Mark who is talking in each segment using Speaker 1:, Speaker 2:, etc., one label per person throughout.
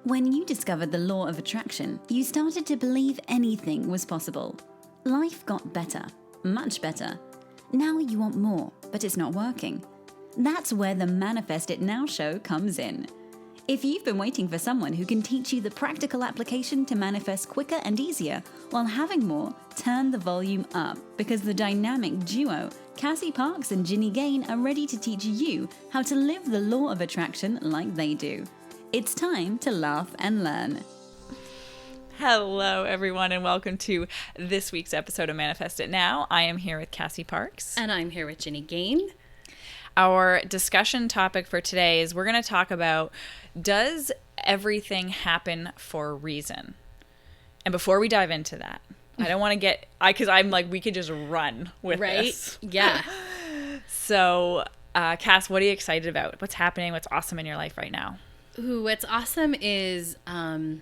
Speaker 1: When you discovered the law of attraction, you started to believe anything was possible. Life got better, much better. Now you want more, but it's not working. That's where the Manifest It Now show comes in. If you've been waiting for someone who can teach you the practical application to manifest quicker and easier while having more, turn the volume up, because the dynamic duo, Cassie Parks and Ginny Gane, are ready to teach you how to live the law of attraction like they do. It's time to laugh and learn.
Speaker 2: Hello, everyone, and welcome to this week's episode of Manifest It Now. I am here with Cassie Parks.
Speaker 3: And I'm here with Ginny Gane.
Speaker 2: Our discussion topic for today is we're going to talk about, does everything happen for a reason? And before we dive into that, I don't want to get, because I'm like, we could just run with this.
Speaker 3: Yeah.
Speaker 2: So, Cass, what are you excited about? What's happening? What's awesome in your life right now?
Speaker 3: Ooh, what's awesome is, how do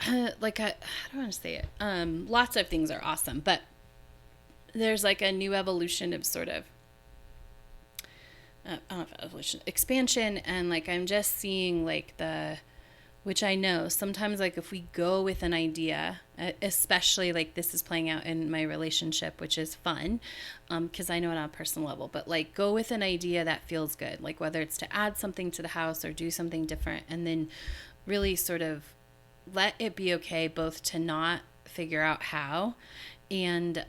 Speaker 3: I want to say it? Lots of things are awesome, but there's like a new evolution of sort of, I don't know if evolution, expansion, and like I'm just seeing like which I know sometimes like if we go with an idea, especially like this is playing out in my relationship, which is fun, because I know it on a personal level, but like go with an idea that feels good, like whether it's to add something to the house or do something different, and then really sort of let it be okay both to not figure out how and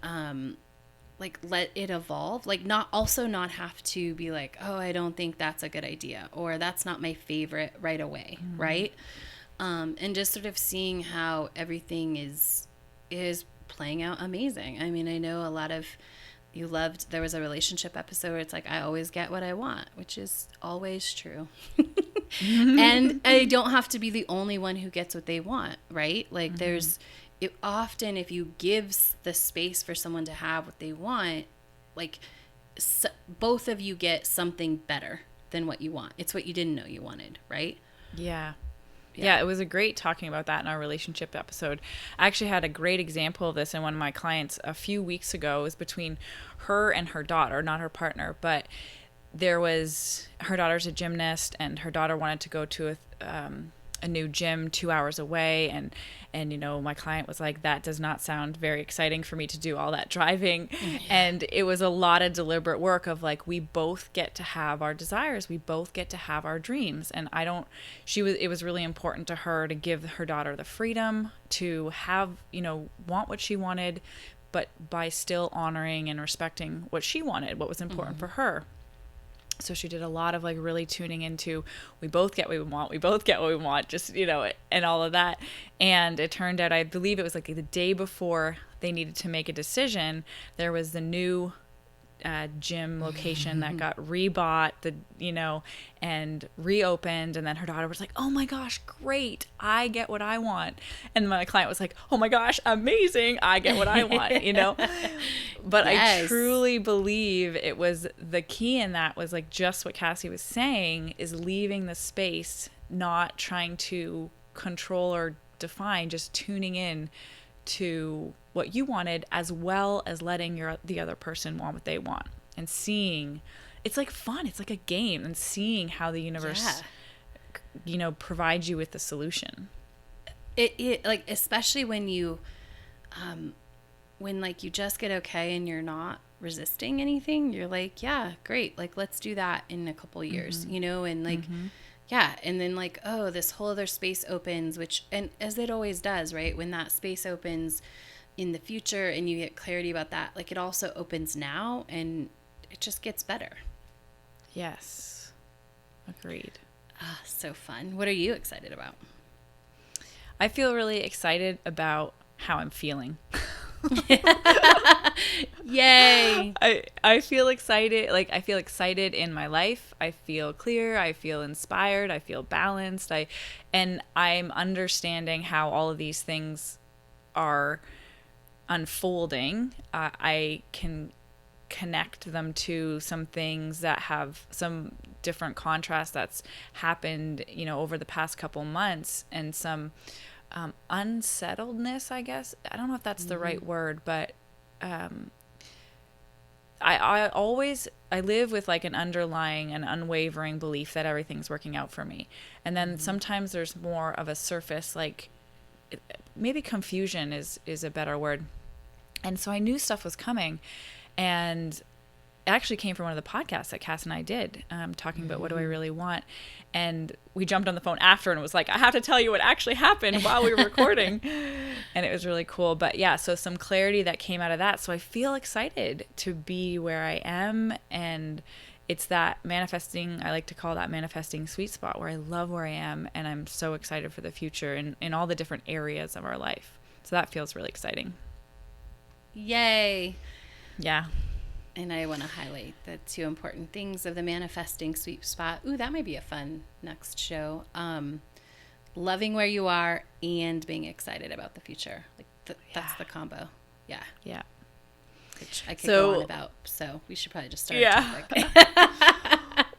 Speaker 3: like let it evolve, like not have to be like, oh, I don't think that's a good idea, or that's not my favorite right away. Mm-hmm. Right. And just sort of seeing how everything is playing out amazing. I mean, I know a lot of you loved, there was a relationship episode where it's like, I always get what I want, which is always true. And I don't have to be the only one who gets what they want. Right. Like often if you give the space for someone to have what they want, like both of you get something better than what you want. It's what you didn't know you wanted, right?
Speaker 2: Yeah, it was a great talking about that in our relationship episode. I actually had a great example of this in one of my clients a few weeks ago. It was between her and her daughter, not her partner, but her daughter's a gymnast, and her daughter wanted to go to a new gym 2 hours away, and you know, my client was like, that does not sound very exciting for me to do all that driving. Yeah. And it was a lot of deliberate work of like, we both get to have our desires, we both get to have our dreams, and it was really important to her to give her daughter the freedom to have, you know, want what she wanted, but by still honoring and respecting what she wanted, what was important for her. So she did a lot of like really tuning into, we both get what we want, just, you know, and all of that. And it turned out, I believe it was like the day before they needed to make a decision, there was the new gym location that got rebought, and reopened. And then her daughter was like, oh my gosh, great, I get what I want. And my client was like, oh my gosh, amazing, I get what I want, you know. But yes. I truly believe it was the key in that was like just what Cassie was saying, is leaving the space, not trying to control or define, just tuning in to what you wanted, as well as letting the other person want what they want, and seeing, it's like fun, it's like a game, and seeing how the universe you know, provides you with the solution.
Speaker 3: It like, especially when you when like you just get okay and you're not resisting anything, you're like, yeah, great, like let's do that in a couple years, you know, and like yeah, and then like, oh, this whole other space opens, which, and as it always does, right, when that space opens in the future and you get clarity about that, like it also opens now, and it just gets better.
Speaker 2: Yes, agreed.
Speaker 3: So fun. What are you excited about?
Speaker 2: I feel really excited about how I'm feeling.
Speaker 3: Yay.
Speaker 2: I feel excited. Like, I feel excited in my life. I feel clear. I feel inspired. I feel balanced. And I'm understanding how all of these things are unfolding. I can connect them to some things that have some different contrast that's happened, you know, over the past couple months, and some unsettledness, I guess. I don't know if that's the right word, but I live with like an underlying and unwavering belief that everything's working out for me. And then sometimes there's more of a surface, like maybe confusion is a better word. And so I knew stuff was coming, and it actually came from one of the podcasts that Cass and I did, talking about what do I really want. And we jumped on the phone after and it was like, I have to tell you what actually happened while we were recording. And it was really cool. But yeah, so some clarity that came out of that. So I feel excited to be where I am. And it's that manifesting, I like to call that manifesting sweet spot, where I love where I am. And I'm so excited for the future in all the different areas of our life. So that feels really exciting.
Speaker 3: Yay.
Speaker 2: Yeah.
Speaker 3: And I want to highlight the two important things of the manifesting sweet spot. Ooh, that might be a fun next show. Loving where you are and being excited about the future. Like that's the combo. Yeah.
Speaker 2: Yeah.
Speaker 3: Which I could go on about. So we should probably just start a topic.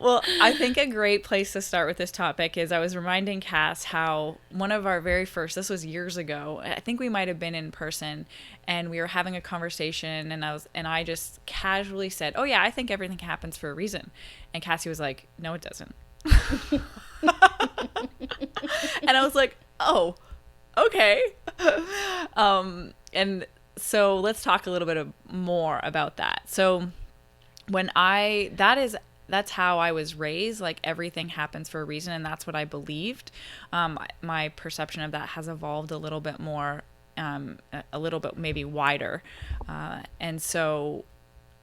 Speaker 2: Well, I think a great place to start with this topic is I was reminding Cass how one of our very first, this was years ago, I think we might have been in person, and we were having a conversation, and I just casually said, oh yeah, I think everything happens for a reason. And Cassie was like, no, it doesn't. And I was like, oh, okay. And so let's talk a little bit more about that. So that's how I was raised. Like everything happens for a reason, and that's what I believed. My perception of that has evolved a little bit more, a little bit maybe wider. And so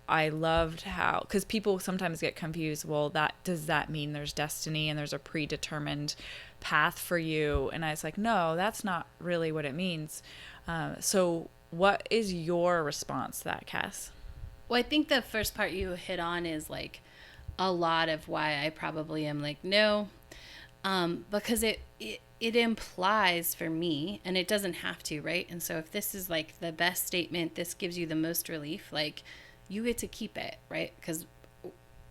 Speaker 2: I loved how, because people sometimes get confused. Well, does that mean there's destiny and there's a predetermined path for you? And I was like, no, that's not really what it means. So what is your response to that, Cass?
Speaker 3: Well, I think the first part you hit on is like a lot of why I probably am like, no, because it implies for me, and it doesn't have to, right? And so if this is like the best statement, this gives you the most relief, like you get to keep it, right? Because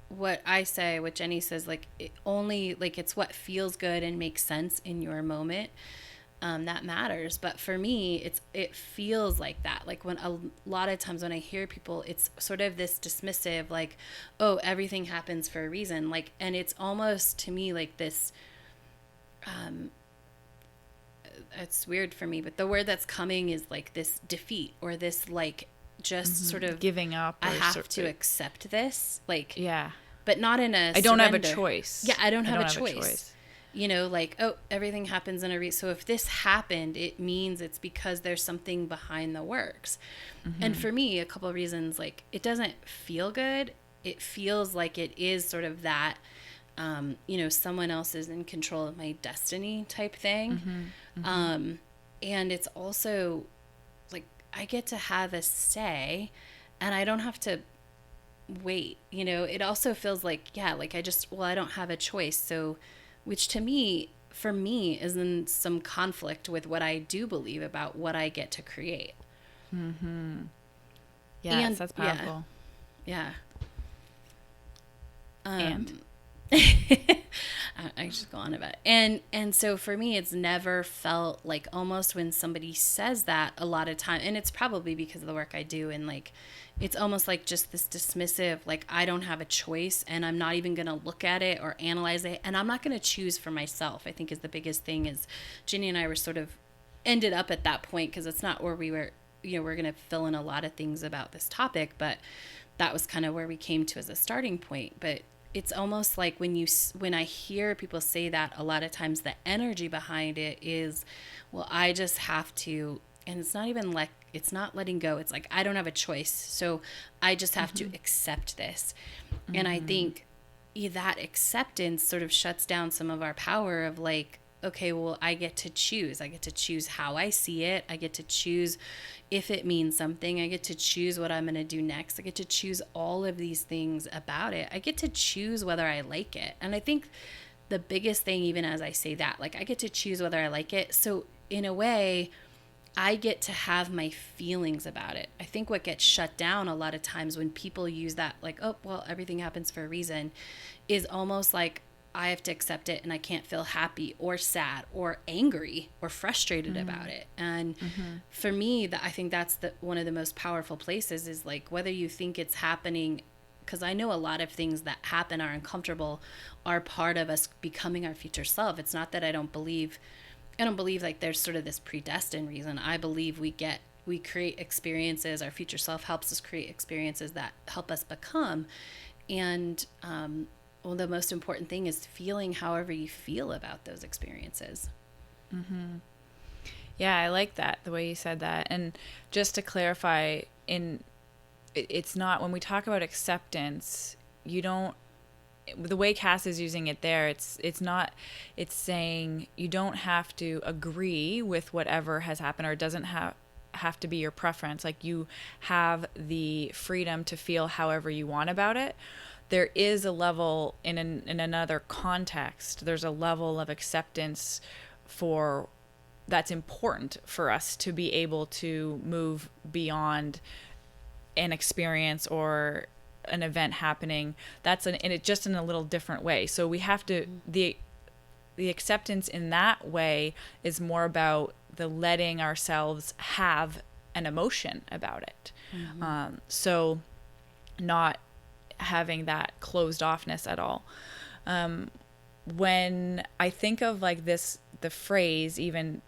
Speaker 3: what I say, what Jenny says, like it's what feels good and makes sense in your moment. That matters. But for me, it feels like that. Like when a lot of times when I hear people, it's sort of this dismissive, like, oh, everything happens for a reason. Like, and it's almost to me like this, it's weird for me, but the word that's coming is like this defeat, or this like just sort of
Speaker 2: giving up.
Speaker 3: I have to accept this. Like,
Speaker 2: yeah,
Speaker 3: but not in a
Speaker 2: I don't have a
Speaker 3: surrender.
Speaker 2: choice.
Speaker 3: Yeah, I don't have a choice. You know, like, oh, everything happens in a reason. So if this happened, it means it's because there's something behind the works. Mm-hmm. And for me, a couple of reasons, like, it doesn't feel good. It feels like it is sort of that, you know, someone else is in control of my destiny type thing. Mm-hmm. Mm-hmm. And it's also like, I get to have a say and I don't have to wait. You know, it also feels like, yeah, like I don't have a choice. So, which to me, for me, is in some conflict with what I do believe about what I get to create.
Speaker 2: Mm-hmm. Yes, that's powerful.
Speaker 3: Yeah.
Speaker 2: And?
Speaker 3: I just go on about it. And so for me, it's never felt like, almost when somebody says that a lot of time, and it's probably because of the work I do, and like, it's almost like just this dismissive, like I don't have a choice and I'm not even going to look at it or analyze it. And I'm not going to choose for myself, I think is the biggest thing. Is Ginny and I were sort of ended up at that point, because it's not where we were, you know, we're going to fill in a lot of things about this topic, but that was kind of where we came to as a starting point. But it's almost like when I hear people say that, a lot of times the energy behind it is, well, I just have to, and it's not even like, it's not letting go. It's like, I don't have a choice. So I just have to accept this. Mm-hmm. And I think that acceptance sort of shuts down some of our power of like, okay, well, I get to choose. I get to choose how I see it. I get to choose if it means something. I get to choose what I'm going to do next. I get to choose all of these things about it. I get to choose whether I like it. And I think the biggest thing, even as I say that, like I get to choose whether I like it. So in a way, I get to have my feelings about it. I think what gets shut down a lot of times when people use that, like, oh, well, everything happens for a reason, is almost like, I have to accept it and I can't feel happy or sad or angry or frustrated about it. And for me, I think that's one of the most powerful places is like whether you think it's happening, because I know a lot of things that happen are uncomfortable, are part of us becoming our future self. It's not that I don't believe like there's sort of this predestined reason. I believe we create experiences. Our future self helps us create experiences that help us become. And well, the most important thing is feeling however you feel about those experiences.
Speaker 2: Yeah, I like that, the way you said that. And just to clarify, it's not, when we talk about acceptance, the way Cass is using it there, it's saying you don't have to agree with whatever has happened, or it doesn't have to be your preference. Like, you have the freedom to feel however you want about it. There is a level in another context. There's a level of acceptance that's important for us to be able to move beyond an experience or an event happening. Just in a little different way. So we have to, the acceptance in that way is more about the letting ourselves have an emotion about it. So not having that closed offness at all. When I think of like this, the phrase even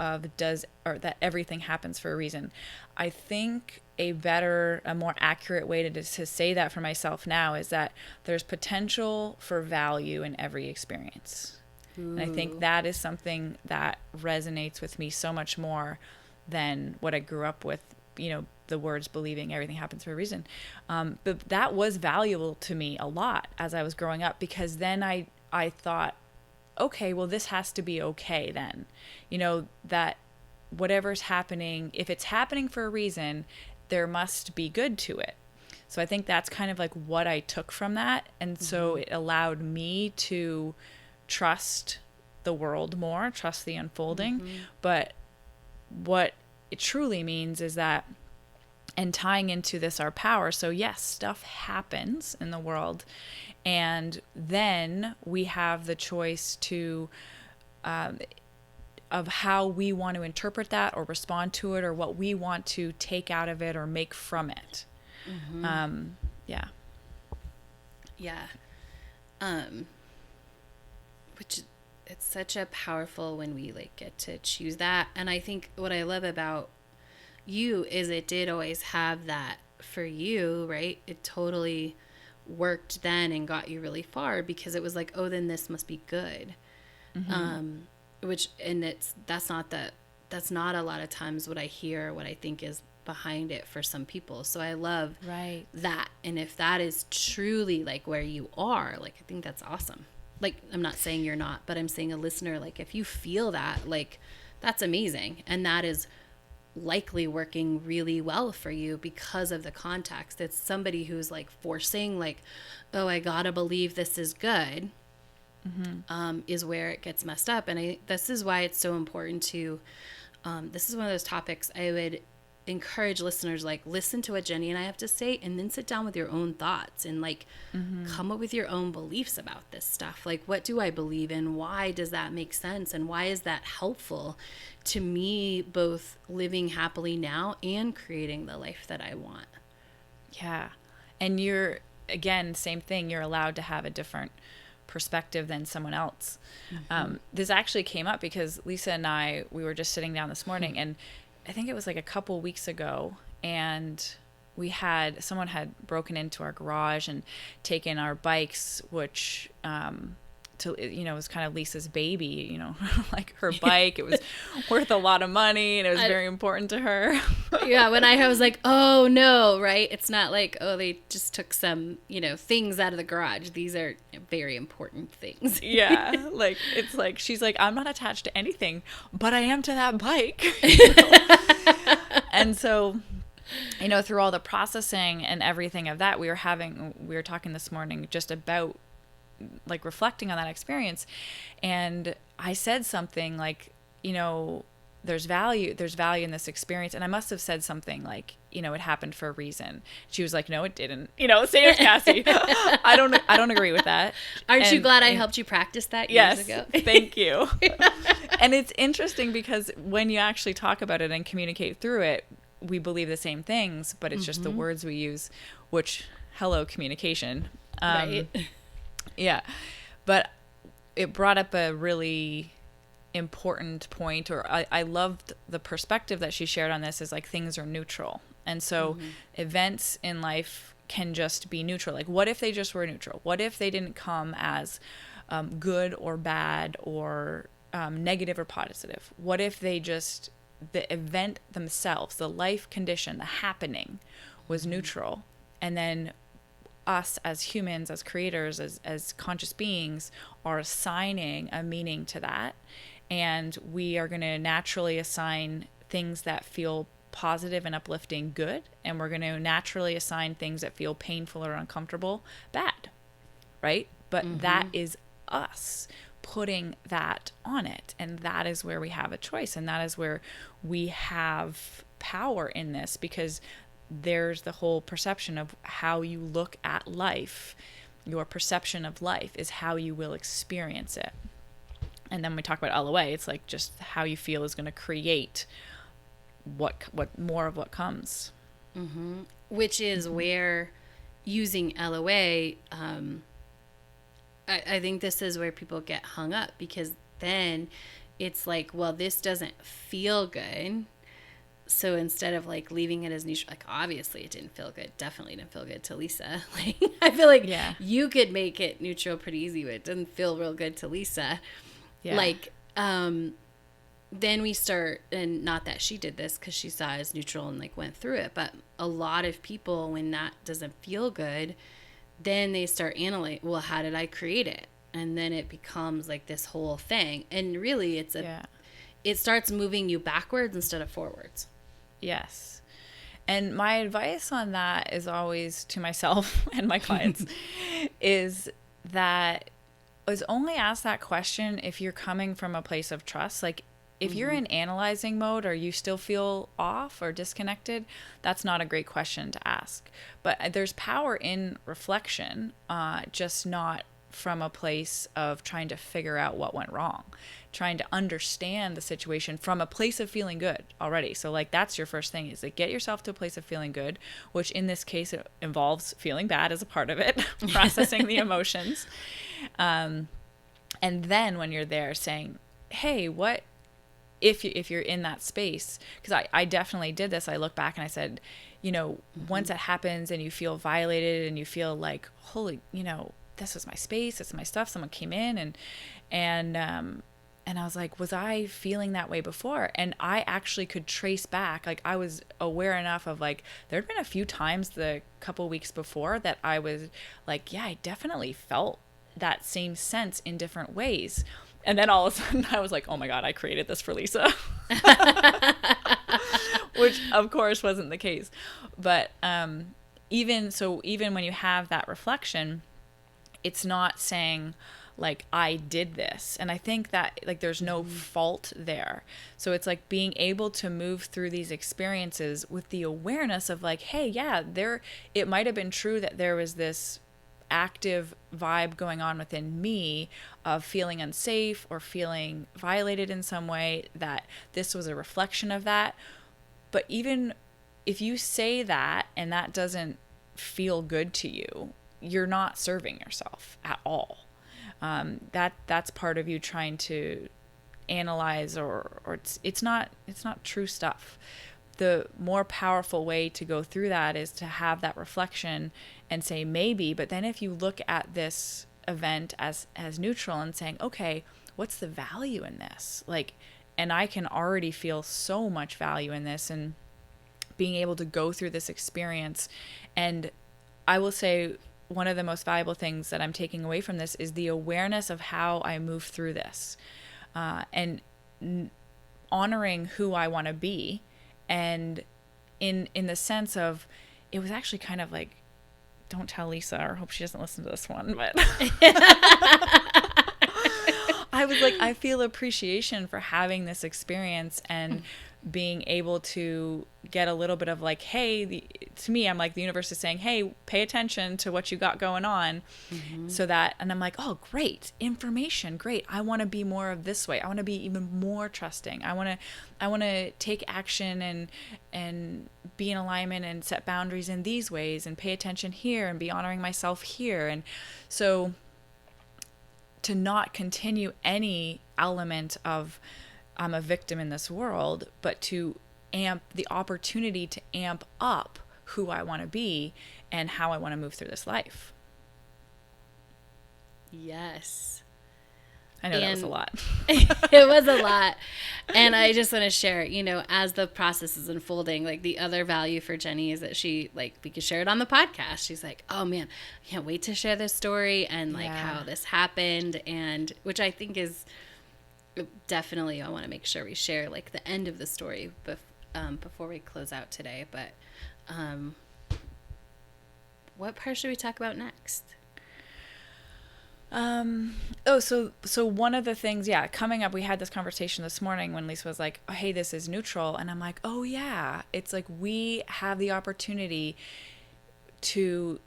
Speaker 2: of that everything happens for a reason, I think a more accurate way to say that for myself now is that there's potential for value in every experience. Ooh. And I think that is something that resonates with me so much more than what I grew up with, the words believing everything happens for a reason. But that was valuable to me a lot as I was growing up, because then I thought, okay, well, this has to be okay then. That whatever's happening, if it's happening for a reason, there must be good to it. So I think that's kind of like what I took from that. And so it allowed me to trust the world more, trust the unfolding. But what it truly means is that, and tying into this, our power. So yes, stuff happens in the world, and then we have the choice of how we want to interpret that or respond to it, or what we want to take out of it or make from it.
Speaker 3: Which, it's such a powerful when we like get to choose that. And I think what I love about you is it did always have that for you, right? It totally worked then and got you really far, because it was like, oh, then this must be good. That's not a lot of times what I hear, what I think is behind it for some people. So I love that. And if that is truly like where you are, like, I think that's awesome. Like, I'm not saying you're not, but I'm saying a listener, like, if you feel that, like, that's amazing. And that is likely working really well for you because of the context. It's somebody who's like forcing, like, oh, I gotta believe this is good, is where it gets messed up. And this is why it's so important to, this is one of those topics I would encourage listeners, like, listen to what Jenny and I have to say, and then sit down with your own thoughts and like come up with your own beliefs about this stuff. Like, what do I believe in? Why does that make sense? And why is that helpful to me, both living happily now and creating the life that I want?
Speaker 2: Yeah. And you're, again, same thing, you're allowed to have a different perspective than someone else. This actually came up because Lisa and we were just sitting down this morning, and I think it was like a couple weeks ago, and someone had broken into our garage and taken our bikes, which it was kind of Lisa's baby, like her bike. It was worth a lot of money, and it was very important to her.
Speaker 3: Yeah, when I was like, oh no, right? It's not like, oh, they just took some, things out of the garage. These are very important things.
Speaker 2: Yeah, like, it's like, she's like, I'm not attached to anything, but I am to that bike. And so, through all the processing and everything of that, we were talking this morning just about like reflecting on that experience. And I said something like, there's value in this experience. And I must have said something like, it happened for a reason. She was like, no, it didn't. Same as Cassie. I don't agree with that.
Speaker 3: Aren't you glad I helped you practice that years ago?
Speaker 2: Thank you. And it's interesting because when you actually talk about it and communicate through it, we believe the same things, but it's just the words we use, which, hello, communication.
Speaker 3: Right.
Speaker 2: Yeah. But it brought up a really important point, or I loved the perspective that she shared on this, is like things are neutral. And so events in life can just be neutral. Like, what if they just were neutral? What if they didn't come as good or bad or negative or positive? What if they just, the event themselves, the life condition, the happening was neutral, and then us as humans, as creators, as conscious beings are assigning a meaning to that, and we are going to naturally assign things that feel positive and uplifting good, and we're going to naturally assign things that feel painful or uncomfortable bad, right? But that is us putting that on it, and that is where we have a choice, and that is where we have power in this, because there's the whole perception of how you look at life. Your perception of life is how you will experience it. And then we talk about LOA, it's like just how you feel is going to create what more of what comes.
Speaker 3: Which is where using LOA, I think this is where people get hung up, because then it's like, well, this doesn't feel good. So instead of like leaving it as neutral, like obviously it didn't feel good. Definitely didn't feel good to Lisa. Like, I feel like you could make it neutral pretty easy, but it didn't feel real good to Lisa. Yeah. Like, then we start, and not that she did this because she saw it as neutral and like went through it, but a lot of people, when that doesn't feel good, then they start analyzing, well, how did I create it? And then it becomes like this whole thing. And really it's it starts moving you backwards instead of forwards.
Speaker 2: Yes. And my advice on that is always to myself and my clients is only ask that question if you're coming from a place of trust. Like, if you're in analyzing mode or you still feel off or disconnected, that's not a great question to ask. But there's power in reflection, just not from a place of trying to figure out what went wrong, trying to understand the situation from a place of feeling good already. So like, that's your first thing, is like, get yourself to a place of feeling good, which in this case it involves feeling bad as a part of it, processing the emotions. And then when you're there, saying, hey, what, if you're in that space, because I definitely did this. I look back and I said, once it happens and you feel violated and you feel like, holy, this is my space, this is my stuff, someone came in and I was like, was I feeling that way before? And I actually could trace back, like I was aware enough of like, there'd been a few times the couple weeks before that I was like, yeah, I definitely felt that same sense in different ways. And then all of a sudden I was like, oh my God, I created this for Lisa. Which of course wasn't the case. But even when you have that reflection, it's not saying like, I did this. And I think that like, there's no fault there. So it's like being able to move through these experiences with the awareness of like, hey, yeah, it might have been true that there was this active vibe going on within me of feeling unsafe or feeling violated in some way, that this was a reflection of that. But even if you say that and that doesn't feel good to you, you're not serving yourself at all. That's part of you trying to analyze, or it's not true stuff. The more powerful way to go through that is to have that reflection and say maybe, but then if you look at this event as neutral and saying, okay, what's the value in this? Like, and I can already feel so much value in this, and being able to go through this experience. And I will say one of the most valuable things that I'm taking away from this is the awareness of how I move through this, and honoring who I want to be. And in the sense of, it was actually kind of like, don't tell Lisa, or hope she doesn't listen to this one, but I was like, I feel appreciation for having this experience and being able to get a little bit of like, hey, to me, I'm like, the universe is saying, hey, pay attention to what you got going on. So that, and I'm like, oh, great information. Great. I want to be more of this way. I want to be even more trusting. I want to take action and be in alignment and set boundaries in these ways and pay attention here and be honoring myself here. And so to not continue any element of I'm a victim in this world, but to amp the opportunity to amp up who I want to be and how I want to move through this life.
Speaker 3: Yes.
Speaker 2: I know that was a lot.
Speaker 3: It was a lot. And I just want to share, you know, as the process is unfolding, like the other value for Jenny is that she, like, we could share it on the podcast. She's like, oh man, I can't wait to share this story and like how this happened. And which I think is definitely, I want to make sure we share like the end of the story before we close out today. But what part should we talk about next?
Speaker 2: So one of the things, coming up, we had this conversation this morning when Lisa was like, oh, hey, this is neutral. And I'm like, oh yeah, it's like, we have the opportunity to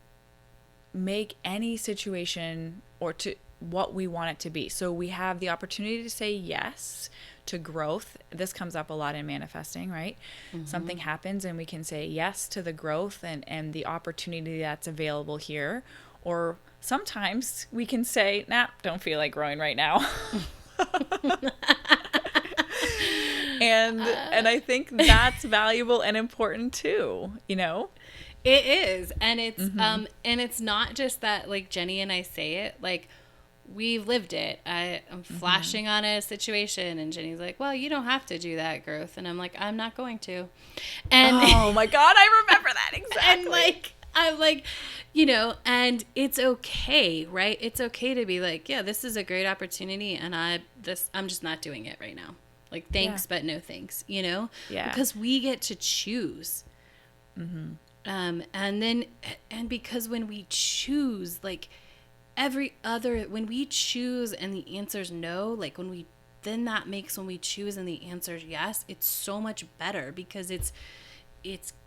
Speaker 2: make any situation or to what we want it to be. So we have the opportunity to say yes to growth. This comes up a lot in manifesting, right? Mm-hmm. Something happens and we can say yes to the growth and the opportunity that's available here. Or sometimes we can say, nah, don't feel like growing right now. And I think that's valuable and important too, you know?
Speaker 3: It is. And it's and it's not just that like Jenny and I say it, like we've lived it. I'm flashing on a situation and Jenny's like, well, you don't have to do that growth. And I'm like, I'm not going to. And
Speaker 2: oh my God, I remember that exactly.
Speaker 3: And like, I'm like, you know, and it's okay, right? It's okay to be like, yeah, this is a great opportunity and I'm just not doing it right now. Like, thanks, but no thanks, you know?
Speaker 2: Yeah.
Speaker 3: Because we get to choose. And because when we choose, like when we choose and the answer's no, like then that makes when we choose and the answer's yes, it's so much better because it's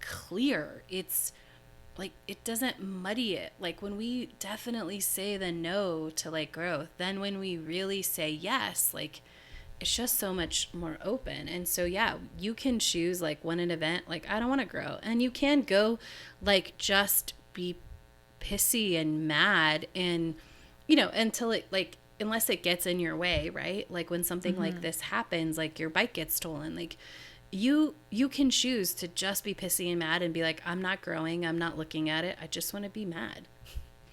Speaker 3: clear. It's like, it doesn't muddy it. Like when we definitely say the no to like growth, then when we really say yes, like it's just so much more open. And so, yeah, you can choose like when an event, like I don't want to grow, and you can go like just be pissy and mad and, you know, until it like, unless it gets in your way, right? Like when something like this happens, like your bike gets stolen, like you can choose to just be pissy and mad and be like, I'm not growing, I'm not looking at it, I just want to be mad.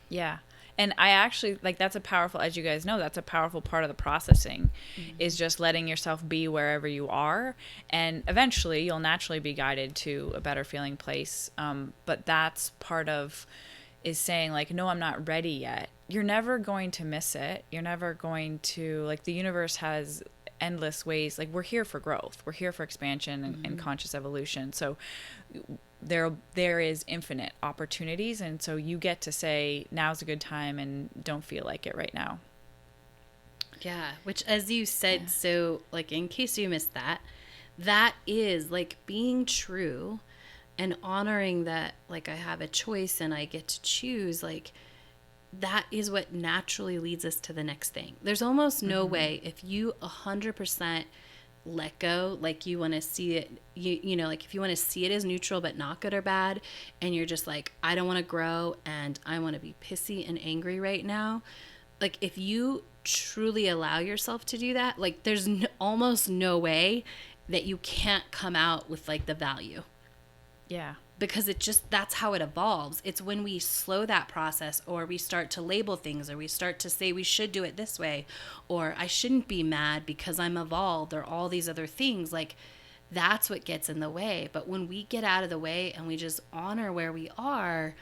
Speaker 2: Yeah. And I actually, like, that's a powerful, as you guys know, that's a powerful part of the processing is just letting yourself be wherever you are. And eventually you'll naturally be guided to a better feeling place. But that's part of is saying like, no, I'm not ready yet. You're never going to miss it. You're never going to, like, the universe has endless ways. Like, we're here for growth. We're here for expansion and conscious evolution. So there is infinite opportunities, and so you get to say now's a good time and don't feel like it right now.
Speaker 3: Yeah, which, as you said, so like in case you missed that is like being true and honoring that, like, I have a choice and I get to choose. Like, that is what naturally leads us to the next thing. There's almost no way, if you 100% let go, like you want to see it, you know, like if you want to see it as neutral but not good or bad, and you're just like, I don't want to grow and I want to be pissy and angry right now, like if you truly allow yourself to do that, like there's almost no way that you can't come out with like the value.
Speaker 2: Yeah.
Speaker 3: Because that's how it evolves. It's when we slow that process, or we start to label things, or we start to say we should do it this way, or I shouldn't be mad because I'm evolved, or all these other things, like that's what gets in the way. But when we get out of the way and we just honor where we are,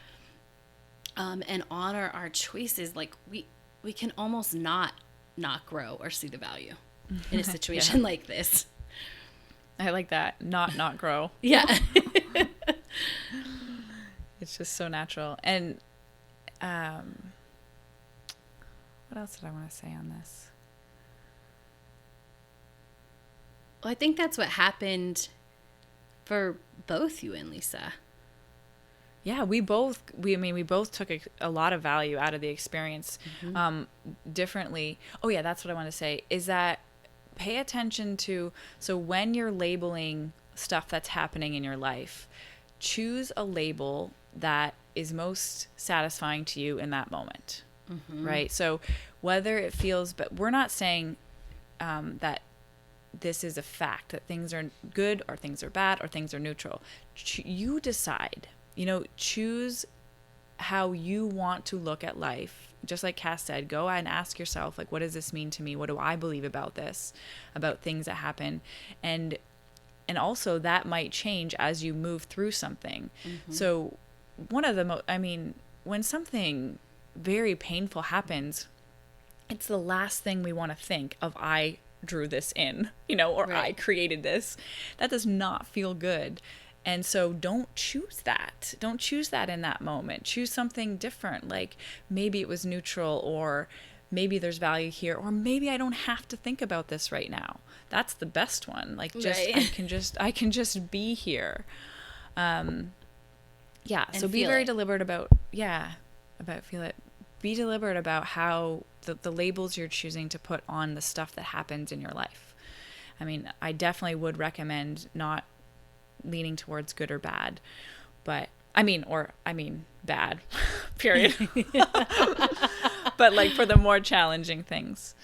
Speaker 3: and honor our choices, like we can almost not grow or see the value in a situation like this.
Speaker 2: I like that. Not grow.
Speaker 3: Yeah.
Speaker 2: It's just so natural. And what else did I want to say on this?
Speaker 3: Well, I think that's what happened for both you and Lisa.
Speaker 2: Yeah, we both took a lot of value out of the experience, differently. Oh yeah, that's what I want to say, is that pay attention to, so when you're labeling stuff that's happening in your life, choose a label that is most satisfying to you in that moment, right? So whether it feels, but we're not saying that this is a fact, that things are good or things are bad or things are neutral. You decide. Choose how you want to look at life. Just like Cass said, go and ask yourself, like, what does this mean to me? What do I believe about this, about things that happen? And also that might change as you move through something. So one of the when something very painful happens, it's the last thing we want to think of, I drew this in, or right. I created this. That does not feel good. And so don't choose that. Don't choose that in that moment. Choose something different. Like maybe it was neutral, or maybe there's value here, or maybe I don't have to think about this right now. That's the best one. Like just, right. I can just be here. Yeah. And so be very deliberate about, feel it. Be deliberate about how the labels you're choosing to put on the stuff that happens in your life. I mean, I definitely would recommend not leaning towards good or bad, but bad, period. But like for the more challenging things.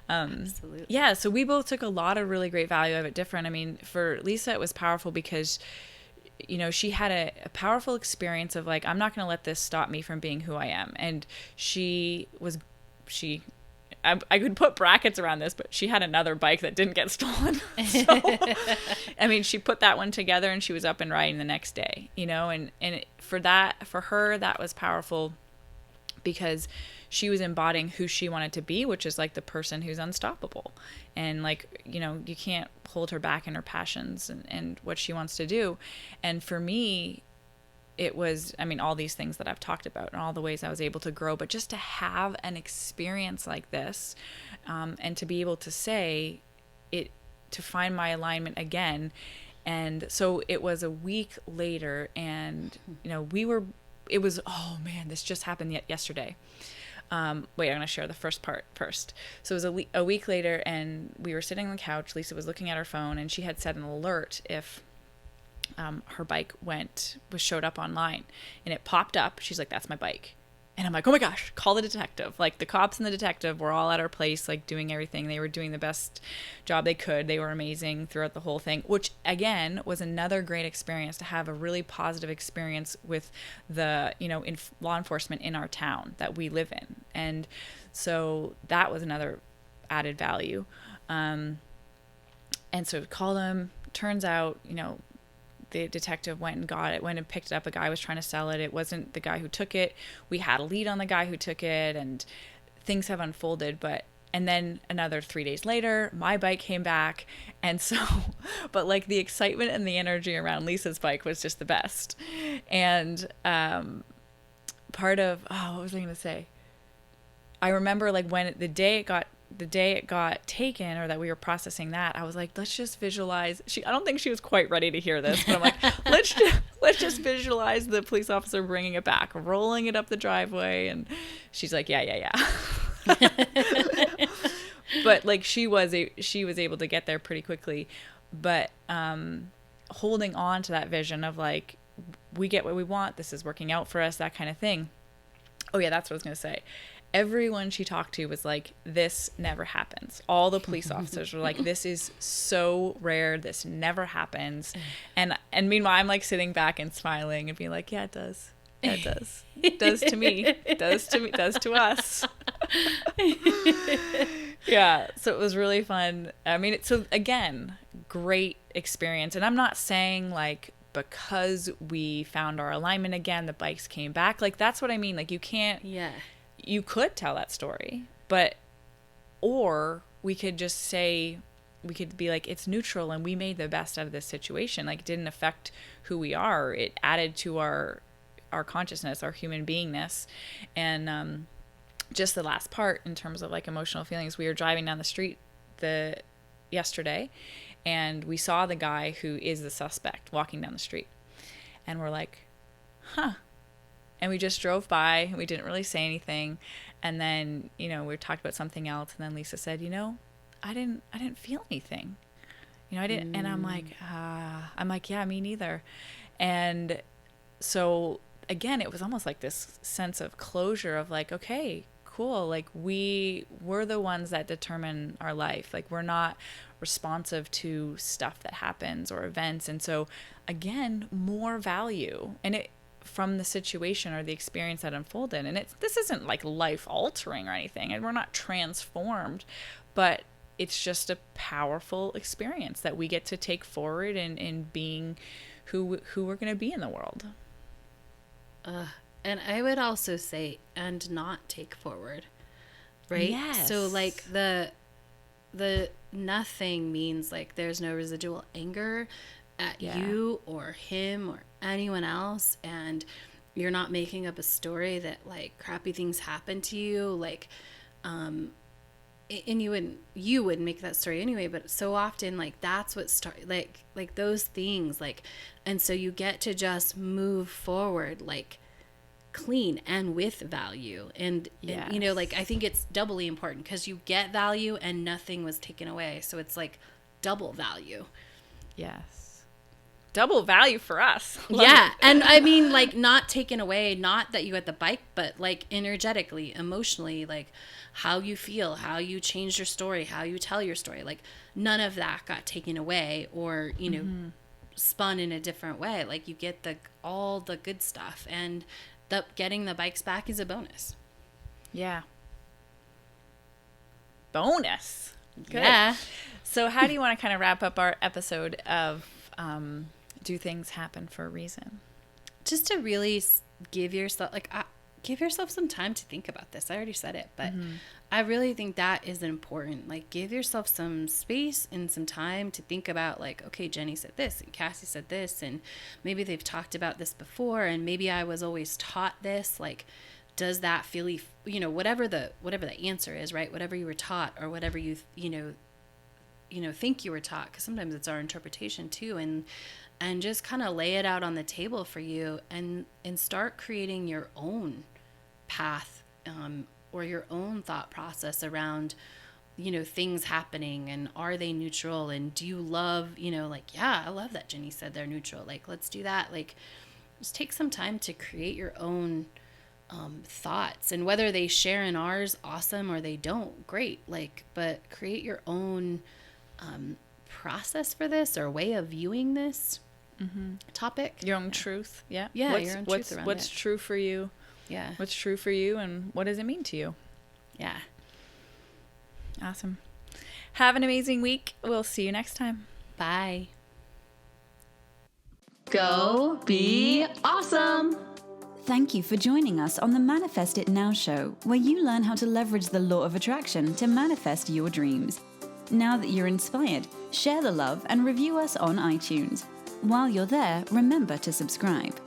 Speaker 3: Absolutely.
Speaker 2: Yeah. So we both took a lot of really great value of it different. I mean, for Lisa, it was powerful because, she had a powerful experience of like, I'm not going to let this stop me from being who I am. And I could put brackets around this, but she had another bike that didn't get stolen. So, she put that one together and she was up and riding the next day, and for her, that was powerful because she was embodying who she wanted to be, which is like the person who's unstoppable. And like, you can't hold her back in her passions and what she wants to do. And for me, it was, all these things that I've talked about and all the ways I was able to grow, but just to have an experience like this, and to be able to say it, to find my alignment again. And so it was a week later and, it was, oh man, this just happened yesterday. Wait, I'm going to share the first part first. So it was a week later and we were sitting on the couch. Lisa was looking at her phone and she had set an alert if her bike showed up online, and it popped up. She's like, that's my bike. And I'm like, oh my gosh, call the detective. Like the cops and the detective were all at our place, like doing everything. They were doing the best job they could. They were amazing throughout the whole thing, which again was another great experience, to have a really positive experience with the, in law enforcement in our town that we live in. And so that was another added value. And so called them. Turns out, the detective went and picked it up. A guy was trying to sell it. It wasn't the guy who took it. We had a lead on the guy who took it, and things have unfolded. And then another 3 days later, my bike came back. And so, but like the excitement and the energy around Lisa's bike was just the best. And what was I going to say? I remember like when the day it got taken, or that we were processing that, I was like, let's just visualize. I don't think she was quite ready to hear this, but I'm like, let's just visualize the police officer bringing it back, rolling it up the driveway. And she's like, yeah. But like she was able to get there pretty quickly. But holding on to that vision of like, we get what we want, this is working out for us, that kind of thing. Oh yeah, that's what I was going to say. Everyone she talked to was like, this never happens. All the police officers were like, this is so rare. This never happens. And meanwhile, I'm like sitting back and smiling and being like, yeah, it does. Yeah, it does. It does to me. It does to me. It does to us. Yeah. So it was really fun. So again, great experience. And I'm not saying like, because we found our alignment again, the bikes came back. Like, that's what I mean. Like, you can't. Yeah. You could tell that story, or we could just say, we could be like, it's neutral and we made the best out of this situation. Like, it didn't affect who we are. It added to our consciousness, our human beingness. And just the last part in terms of like emotional feelings, we were driving down the street yesterday, And we saw the guy who is the suspect walking down the street. And we're like, huh. And we just drove by. We didn't really say anything. And then, you know, we talked about something else. And then Lisa said, you know, I didn't feel anything. You know, I didn't. And I'm like, yeah, me neither. And so again, it was almost like this sense of closure of like, okay, cool. Like we're the ones that determine our life. Like we're not responsive to stuff that happens or events. And so again, more value and it from the situation or the experience that unfolded. And this isn't like life altering or anything. And we're not transformed, but it's just a powerful experience that we get to take forward in being who we're going to be in the world.
Speaker 3: And I would also say, and not take forward, right?
Speaker 2: Yes.
Speaker 3: So like the nothing means like there's no residual anger at you or him or anyone else, and you're not making up a story that like crappy things happen to you, like, and you wouldn't make that story anyway, but so often like that's what like those things, like, and so you get to just move forward like clean and with value. And you know, like I think it's doubly important because you get value and nothing was taken away, so it's like double value.
Speaker 2: Yes, double value for us.
Speaker 3: Yeah. And I mean, like, not taken away, not that you had the bike, but like energetically, emotionally, like how you feel, how you change your story, how you tell your story, like none of that got taken away or, you know, spun in a different way. Like you get all the good stuff, and getting the bikes back is a bonus.
Speaker 2: Yeah. Bonus. Good.
Speaker 3: Yeah.
Speaker 2: So how do you want to kind of wrap up our episode of do things happen for a reason?
Speaker 3: Just to really give yourself some time to think about this. I already said it, but I really think that is important. Like, give yourself some space and some time to think about, like, okay, Jenny said this and Cassie said this, and maybe they've talked about this before, and maybe I was always taught this. Like, does that feel, you know, whatever the answer is, right? Whatever you were taught, or whatever you think you were taught, because sometimes it's our interpretation too, and just kind of lay it out on the table for you, and start creating your own path, or your own thought process around, you know, things happening, and are they neutral, and do you love, you know, like, yeah, I love that Ginny said they're neutral, like, let's do that. Like, just take some time to create your own thoughts, and whether they share in ours, awesome, or they don't, great. Like, but create your own process for this, or way of viewing this topic.
Speaker 2: Your own truth. Yeah.
Speaker 3: Yeah. Your own truth around
Speaker 2: what's
Speaker 3: it.
Speaker 2: true for you.
Speaker 3: Yeah.
Speaker 2: What's true for you, and what does it mean to you?
Speaker 3: Yeah.
Speaker 2: Awesome. Have an amazing week. We'll see you next time.
Speaker 3: Bye.
Speaker 4: Go be awesome.
Speaker 1: Thank you for joining us on the Manifest It Now show, where you learn how to leverage the law of attraction to manifest your dreams. Now that you're inspired, share the love and review us on iTunes. While you're there, remember to subscribe.